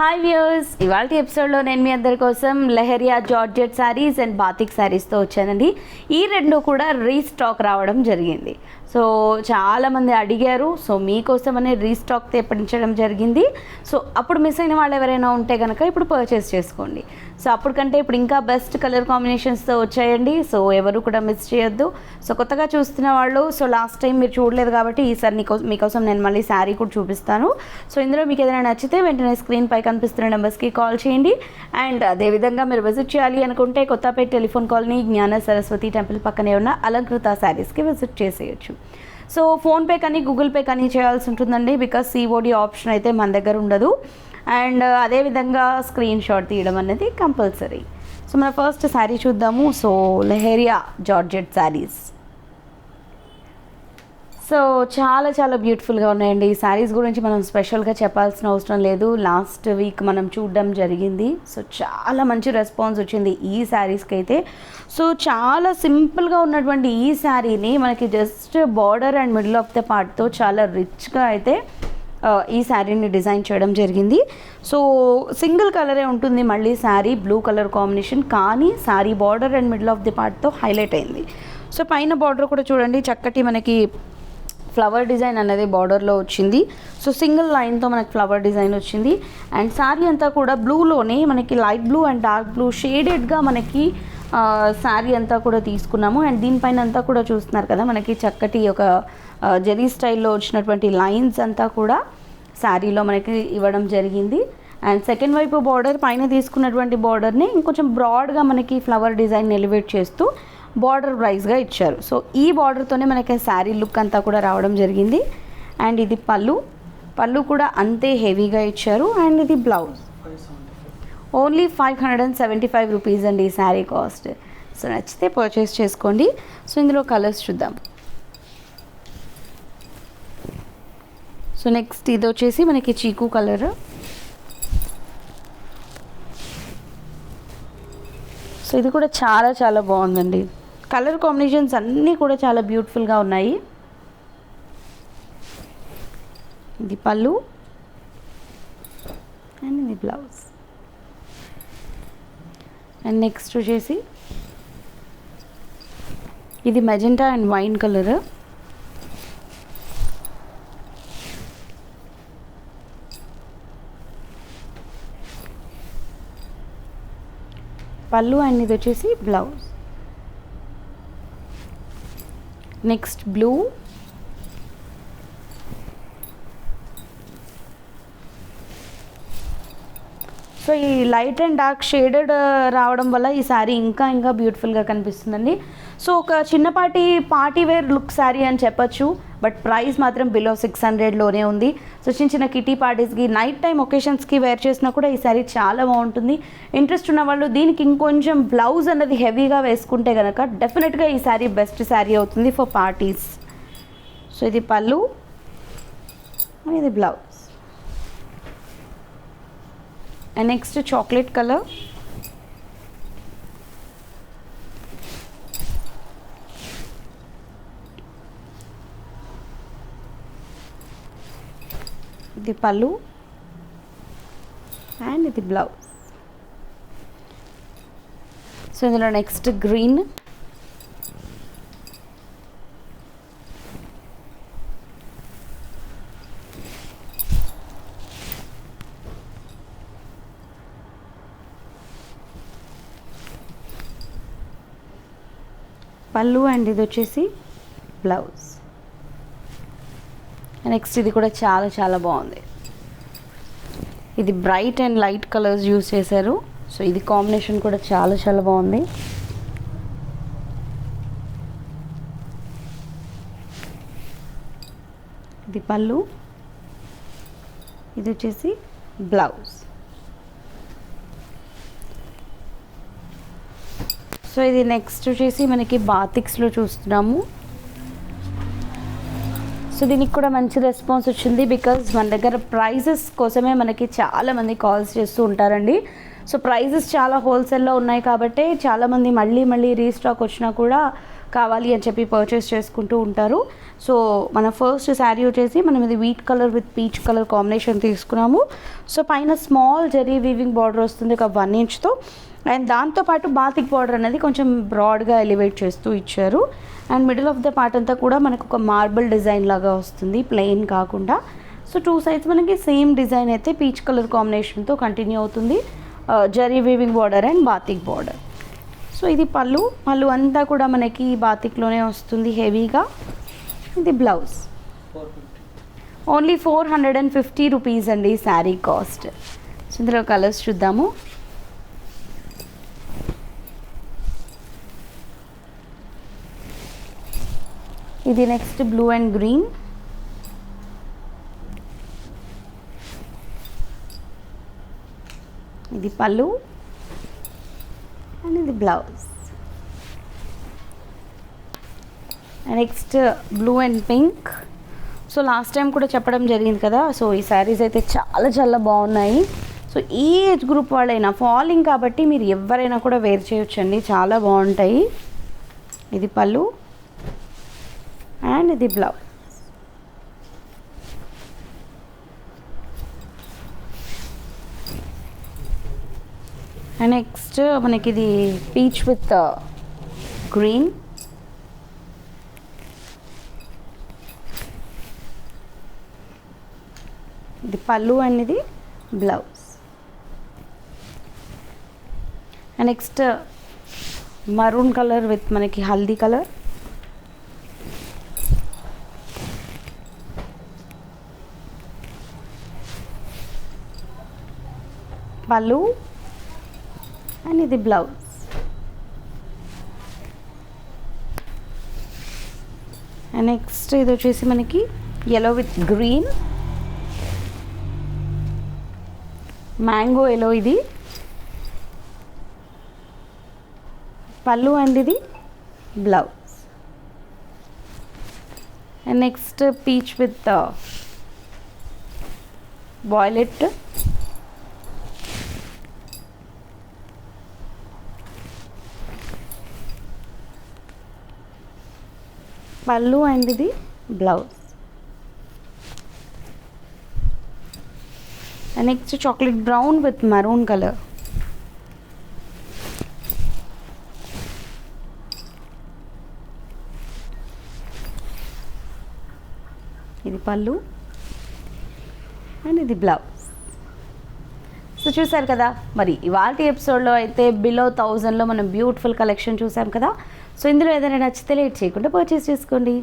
Hi viewers, ఇవాళ ఎపిసోడ్లో నేను మీ అందరి కోసం lehariya georgette saris and batik శారీస్తో వచ్చానండి. ఈ రెండు కూడా రీస్టాక్ రావడం జరిగింది. సో చాలామంది అడిగారు, సో మీకోసమనే రీస్టాక్ తెప్పించడం జరిగింది. సో అప్పుడు మిస్ అయిన వాళ్ళు ఎవరైనా ఉంటే కనుక ఇప్పుడు పర్చేస్ చేసుకోండి. సో అప్పుడు కంటే ఇప్పుడు ఇంకా బెస్ట్ కలర్ కాంబినేషన్స్తో వచ్చాయండి. సో ఎవరు కూడా మిస్ చేయొద్దు. సో కొత్తగా చూస్తున్న వాళ్ళు, సో లాస్ట్ టైం మీరు చూడలేదు కాబట్టి ఈసారి మీకోసం నేను మళ్ళీ శారీ కూడా చూపిస్తాను. సో ఇందులో మీకు ఏదైనా నచ్చితే వెంటనే స్క్రీన్ పై కనిపిస్తున్న నెంబర్స్కి కాల్ చేయండి. అండ్ అదేవిధంగా మీరు విజిట్ చేయాలి అనుకుంటే కొత్తపేట టెలిఫోన్ కాలనీ జ్ఞాన సరస్వతి టెంపుల్ పక్కనే ఉన్న అలంకృత శారీస్కి విజిట్ చేసేయచ్చు. సో ఫోన్పే కానీ గూగుల్ పే కానీ చేయాల్సి ఉంటుందండి, బికాస్ సిఓడి ఆప్షన్ అయితే మన దగ్గర ఉండదు. అండ్ అదేవిధంగా స్క్రీన్ షాట్ తీయడం అనేది కంపల్సరీ. సో మన ఫస్ట్ శారీ చూద్దాము. So leheriya georgette sarees. So చాలా చాలా బ్యూటిఫుల్గా ఉన్నాయండి. ఈ శారీస్ గురించి మనం స్పెషల్గా చెప్పాల్సిన అవసరం లేదు. లాస్ట్ వీక్ మనం చూడడం జరిగింది. సో చాలా మంచి రెస్పాన్స్ వచ్చింది ఈ శారీస్కి అయితే. సో చాలా సింపుల్గా ఉన్నటువంటి ఈ శారీని మనకి just border and middle of the పార్ట్తో చాలా రిచ్గా అయితే ఈ శారీని డిజైన్ చేయడం జరిగింది. సో సింగిల్ కలరే ఉంటుంది మళ్ళీ శారీ, బ్లూ కలర్ కాంబినేషన్, కానీ sari border and middle of the పార్ట్తో హైలైట్ అయింది. సో పైన బార్డర్ కూడా చూడండి, చక్కటి మనకి ఫ్లవర్ డిజైన్ అనేది బార్డర్లో వచ్చింది. సో సింగిల్ లైన్తో మనకి ఫ్లవర్ డిజైన్ వచ్చింది. అండ్ శారీ అంతా కూడా బ్లూలోనే మనకి light blue and dark blue షేడెడ్గా మనకి శారీ అంతా కూడా తీసుకున్నాము. అండ్ దీనిపైన అంతా కూడా చూస్తున్నారు కదా, మనకి చక్కటి ఒక జెరీ స్టైల్లో వచ్చినటువంటి లైన్స్ అంతా కూడా శారీలో మనకి ఇవ్వడం జరిగింది. అండ్ సెకండ్ వైపు బార్డర్ పైన తీసుకున్నటువంటి బార్డర్ని ఇంకొంచెం బ్రాడ్గా మనకి ఫ్లవర్ డిజైన్ ఎలివేట్ చేస్తూ బార్డర్ ప్రైస్గా ఇచ్చారు. సో ఈ బార్డర్తోనే మనకి శారీ లుక్ అంతా కూడా రావడం జరిగింది. అండ్ ఇది పళ్ళు కూడా అంతే హెవీగా ఇచ్చారు. అండ్ ఇది బ్లౌజ్ ఓన్లీ 575 రూపీస్ అండి ఈ శారీ కాస్ట్. సో నచ్చితే పర్చేస్ చేసుకోండి. సో ఇందులో కలర్స్ చూద్దాం. సో నెక్స్ట్ ఇది వచ్చేసి మనకి చీకు కలర్. సో ఇది కూడా చాలా చాలా బాగుందండి. కలర్ కాంబినేషన్స్ అన్నీ కూడా చాలా బ్యూటిఫుల్గా ఉన్నాయి. ఇది పళ్ళు అండ్ ఇది బ్లౌజ్. అండ్ నెక్స్ట్ వచ్చేసి ఇది మెజెంటా అండ్ వైన్ కలర్. పళ్ళు అండ్ ఇది వచ్చేసి బ్లౌజ్. నెక్స్ట్ బ్లూ, సో ఈ లైట్ అండ్ డార్క్ షేడెడ్ రావడం వల్ల ఈ శారీ ఇంకా ఇంకా బ్యూటిఫుల్గా కనిపిస్తుందండి. సో ఒక చిన్నపాటి పార్టీ వేర్ లుక్ శారీ అని చెప్పచ్చు, బట్ ప్రైస్ మాత్రం బిలో 600లోనే ఉంది. సో చిన్న చిన్న కిటీ పార్టీస్కి, నైట్ టైం ఒకేషన్స్కి వేర్ చేసినా కూడా ఈ శారీ చాలా బాగుంటుంది. ఇంట్రెస్ట్ ఉన్న వాళ్ళు దీనికి ఇంకొంచెం బ్లౌజ్ అన్నది హెవీగా వేసుకుంటే కనుక డెఫినెట్గా ఈ శారీ బెస్ట్ శారీ అవుతుంది ఫర్ పార్టీస్. సో ఇది పళ్ళు, ఇది blouse. And next chocolate colour. ఇది పళ్ళు అండ్ ఇది బ్లౌజ్. సో ఇందులో నెక్స్ట్ గ్రీన్, పళ్ళు అండ్ ఇది వచ్చేసి బ్లౌజ్. నెక్స్ట్ ఇది కూడా చాలా చాలా బాగుంది. ఇది bright and light colours use చేశారు. సో ఇది కాంబినేషన్ కూడా చాలా చాలా బాగుంది. ఇది పళ్ళు, ఇది వచ్చేసి బ్లౌజ్. సో ఇది నెక్స్ట్ వచ్చేసి మనకి బాతిక్స్లో చూస్తున్నాము. సో దీనికి కూడా మంచి రెస్పాన్స్ వచ్చింది, బికాజ్ మన దగ్గర ప్రైజెస్ కోసమే మనకి చాలామంది కాల్స్ చేస్తూ ఉంటారండి. సో ప్రైజెస్ చాలా హోల్సేల్లో ఉన్నాయి కాబట్టి చాలామంది మళ్ళీ రీస్టాక్ వచ్చినా కూడా కావాలి అని చెప్పి పర్చేస్ చేసుకుంటూ ఉంటారు. సో మన ఫస్ట్ శారీ వచ్చేసి మనం ఇది wheat colour with peach colour combination తీసుకున్నాము. సో పైన స్మాల్ జరీ వీవింగ్ బార్డర్ వస్తుంది ఒక 1 ఇంచ్తో. అండ్ దాంతోపాటు బాతిక్ బార్డర్ అనేది కొంచెం బ్రాడ్గా ఎలివేట్ చేస్తూ ఇచ్చారు. And middle of the part అంతా కూడా మనకు ఒక మార్బుల్ డిజైన్ లాగా వస్తుంది, ప్లెయిన్ కాకుండా. సో 2 సైడ్స్ మనకి సేమ్ డిజైన్ అయితే పీచ్ కలర్ కాంబినేషన్తో కంటిన్యూ అవుతుంది. Zari weaving border and batik border. So ఇది పళ్ళు అంతా కూడా మనకి బాతిక్లోనే వస్తుంది హెవీగా. ఇది బ్లౌజ్. ఓన్లీ 450 రూపీస్ అండి శారీ కాస్ట్. సో ఇందులో కలర్స్ చూద్దాము. ఇది నెక్స్ట్ బ్లూ అండ్ గ్రీన్. ఇది పళ్ళు అండ్ ఇది blouse. Next blue and pink. So last time కూడా చెప్పడం జరిగింది కదా, సో ఈ శారీస్ అయితే చాలా చాలా బాగున్నాయి. సో ఈ ఏజ్ గ్రూప్ వాళ్ళైనా, ఫాలింగ్ కాబట్టి మీరు ఎవరైనా కూడా వేర్ చేయొచ్చండి, చాలా బాగుంటాయి. ఇది పళ్ళు అండ్ ఇది బ్లౌజ్. అండ్ నెక్స్ట్ మనకి ఇది పీచ్ విత్ గ్రీన్. ఇది పళ్ళు అండ్ ఇది blouse. And next maroon colour with మనకి హల్దీ కలర్. పళ్ళు అండ్ ఇది బ్లౌజ్. అండ్ నెక్స్ట్ ఇది వచ్చేసి మనకి yellow with green, mango yellow. ఇది పళ్ళు అండ్ ఇది blouse. And next peach with violet. పళ్ళు అండ్ ఇది blouse. And next chocolate brown with maroon colour. ఇది పళ్ళు అండ్ ఇది బ్లౌజ్. సో చూసారు కదా, మరి ఇవాల్టి ఎపిసోడ్లో అయితే బిలో 1000లో మనం బ్యూటిఫుల్ కలెక్షన్ చూసాం కదా. సో ఇందులో ఏదైనా నచ్చితే లేట్ చేయకుండా పర్చేస్ చేసుకోండి.